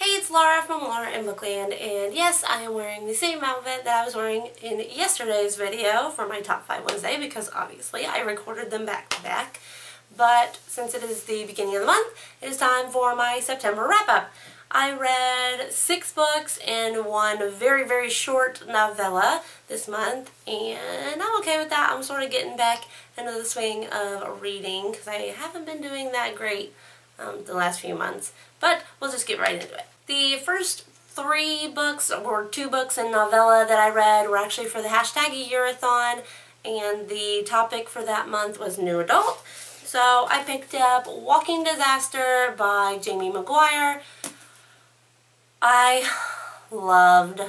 Hey, it's Laura from Laura and Bookland, and yes, I am wearing the same outfit that I was wearing in yesterday's video for my Top 5 Wednesday because obviously I recorded them back to back. But since it is the beginning of the month, it is time for my September wrap-up. I read 6 books and one very, very short novella this month, and I'm okay with that. I'm sort of getting back into the swing of reading because I haven't been doing that great the last few months, but we'll just get right into it. The first 3 books, or 2 books and novella that I read, were actually for the hashtag Yearathon, and the topic for that month was New Adult. So I picked up Walking Disaster by Jamie McGuire. I loved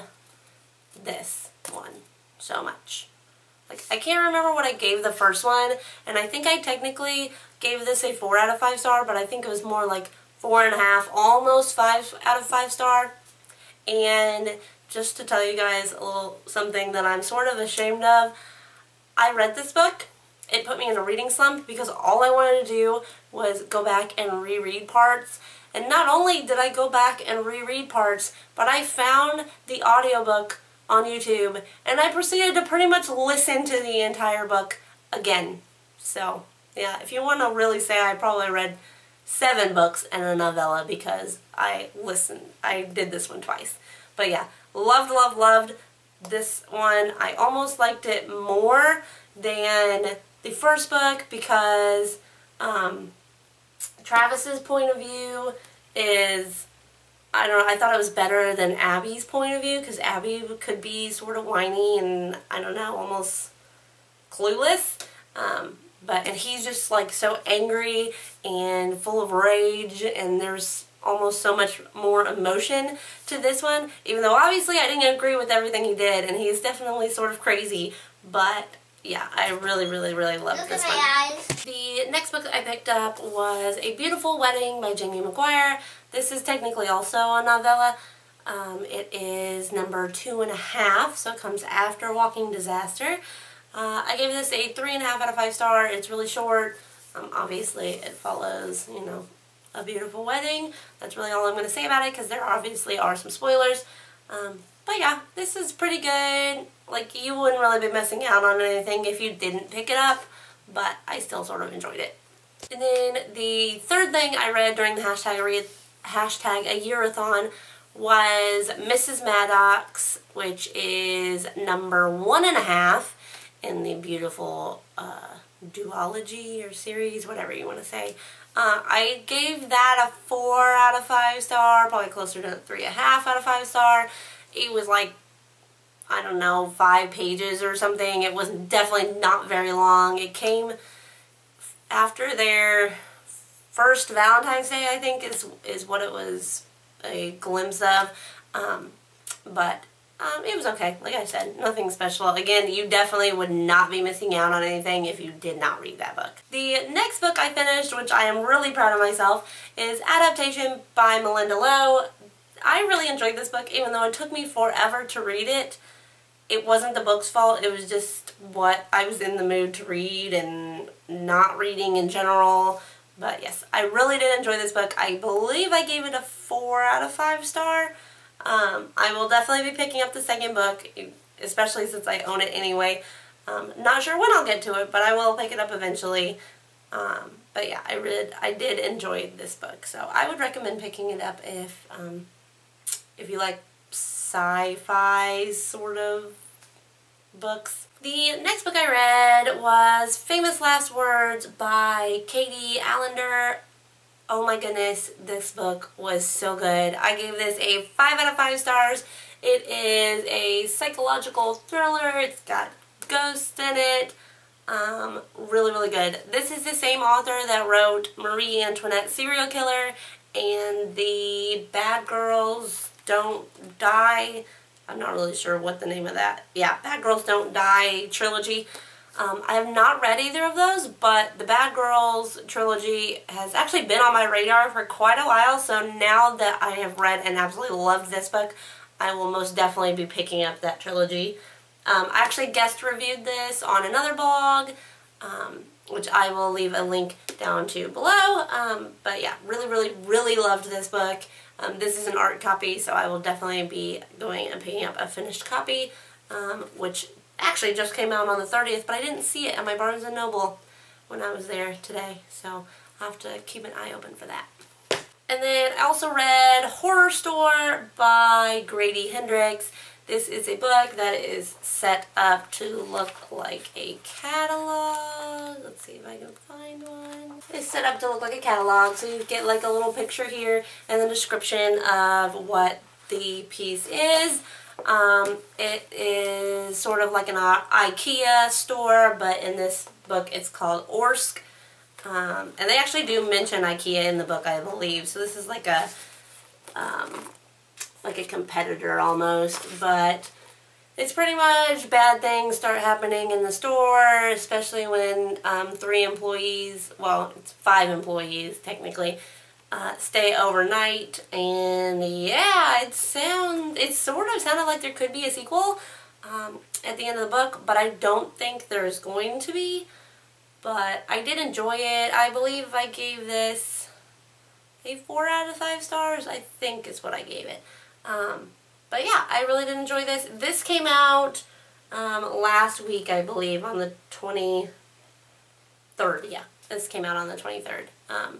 this one so much. Like, I can't remember what I gave the first one, and I think I technically gave this a 4 out of 5 star, but I think it was more like 4.5, almost 5 out of 5 star. And just to tell you guys a little something that I'm sort of ashamed of, I read this book. It put me in a reading slump because all I wanted to do was go back and reread parts. And not only did I go back and reread parts, but I found the audiobook on YouTube and I proceeded to pretty much listen to the entire book again. So, yeah, if you want to really say, I probably read 7 books and a novella because I did this one twice. But yeah, loved, loved, loved this one. I almost liked it more than the first book because Travis's point of view is, I don't know, I thought it was better than Abby's point of view because Abby could be sort of whiny and, I don't know, almost clueless. And he's just like so angry and full of rage, and there's almost so much more emotion to this one, even though obviously I didn't agree with everything he did, and he's definitely sort of crazy, but yeah, I really, really, really loved this one. The next book I picked up was A Beautiful Wedding by Jamie McGuire. This is technically also a novella. It is number 2.5, so it comes after Walking Disaster. I gave this a 3.5 out of 5 star. It's really short. Obviously, it follows, you know, a beautiful wedding. That's really all I'm going to say about it because there obviously are some spoilers. But yeah, this is pretty good. Like, you wouldn't really be missing out on anything if you didn't pick it up, but I still sort of enjoyed it. And then the third thing I read during the hashtag a Yearathon was Mrs. Maddox, which is number 1.5 in the beautiful duology or series, whatever you want to say. I gave that a 4 out of 5 star, probably closer to 3.5 out of 5 star. It was like, I don't know, 5 pages or something. It was definitely not very long. It came after their first Valentine's Day, I think, is what it was a glimpse of. It was okay. Like I said, nothing special. Again, you definitely would not be missing out on anything if you did not read that book. The next book I finished, which I am really proud of myself, is Adaptation by Melinda Lowe. I really enjoyed this book, even though it took me forever to read it. It wasn't the book's fault. It was just what I was in the mood to read and not reading in general. But yes, I really did enjoy this book. I believe I gave it a 4 out of 5 star. I will definitely be picking up the second book, especially since I own it anyway. Not sure when I'll get to it, but I will pick it up eventually. But yeah, I did enjoy this book, so I would recommend picking it up if you like sci-fi sort of books. The next book I read was Famous Last Words by Katie Allender. Oh my goodness, this book was so good. I gave this a 5 out of 5 stars. It is a psychological thriller. It's got ghosts in it. Really, really good. This is the same author that wrote Marie Antoinette Serial Killer and the Bad Girls Don't Die. I'm not really sure what the name of that. Yeah, Bad Girls Don't Die trilogy. I have not read either of those, but the Bad Girls trilogy has actually been on my radar for quite a while, so now that I have read and absolutely loved this book, I will most definitely be picking up that trilogy. I actually guest reviewed this on another blog, which I will leave a link down to below. But yeah, really, really, really loved this book. This is an art copy, so I will definitely be going and picking up a finished copy, which actually just came out on the 30th, but I didn't see it at my Barnes & Noble when I was there today, so I'll have to keep an eye open for that. And then I also read Horror Store by Grady Hendrix. This is a book that is set up to look like a catalog. Let's see if I can find one. It's set up to look like a catalog, so you get like a little picture here and the description of what the piece is. It is sort of like an IKEA store, but in this book it's called Orsk. And they actually do mention IKEA in the book, I believe. So this is like a competitor almost, but it's pretty much bad things start happening in the store, especially when 3 employees, well, it's 5 employees technically, stay overnight. And yeah, it sort of sounded like there could be a sequel at the end of the book, but I don't think there's going to be. But I did enjoy it. I believe I gave this a 4 out of 5 stars, I think is what I gave it. But yeah, I really did enjoy this. This came out last week, I believe, on the 23rd. Yeah, this came out on the 23rd.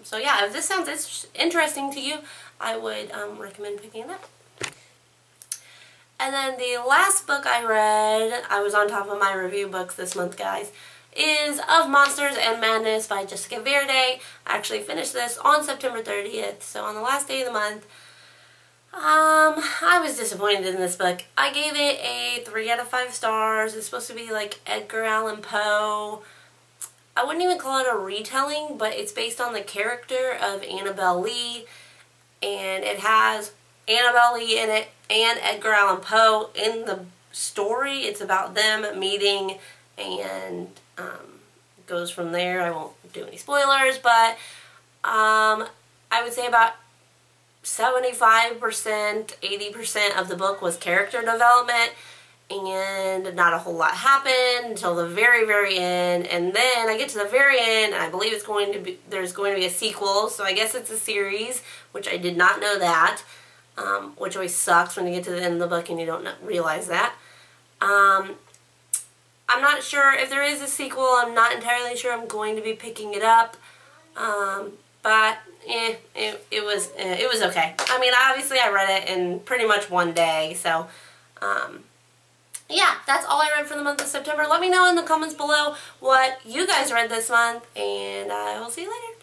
So yeah, if this sounds interesting to you, I would recommend picking it up. And then the last book I read, I was on top of my review books this month, guys, is Of Monsters and Madness by Jessica Verde. I actually finished this on September 30th, so on the last day of the month. I was disappointed in this book. I gave it a 3 out of 5 stars. It's supposed to be like Edgar Allan Poe. I wouldn't even call it a retelling, but it's based on the character of Annabelle Lee, and it has Annabelle Lee in it and Edgar Allan Poe in the story. It's about them meeting, and it goes from there. I won't do any spoilers, but I would say about 75%, 80% of the book was character development, and not a whole lot happened until the very, very end. And then I get to the very end, and I believe there's going to be a sequel, so I guess it's a series, which I did not know that, which always sucks when you get to the end of the book and you don't realize that. I'm not sure if there is a sequel. I'm not entirely sure I'm going to be picking it up, but it was okay. I mean, obviously I read it in pretty much one day, so yeah, that's all I read for the month of September. Let me know in the comments below what you guys read this month, and I will see you later.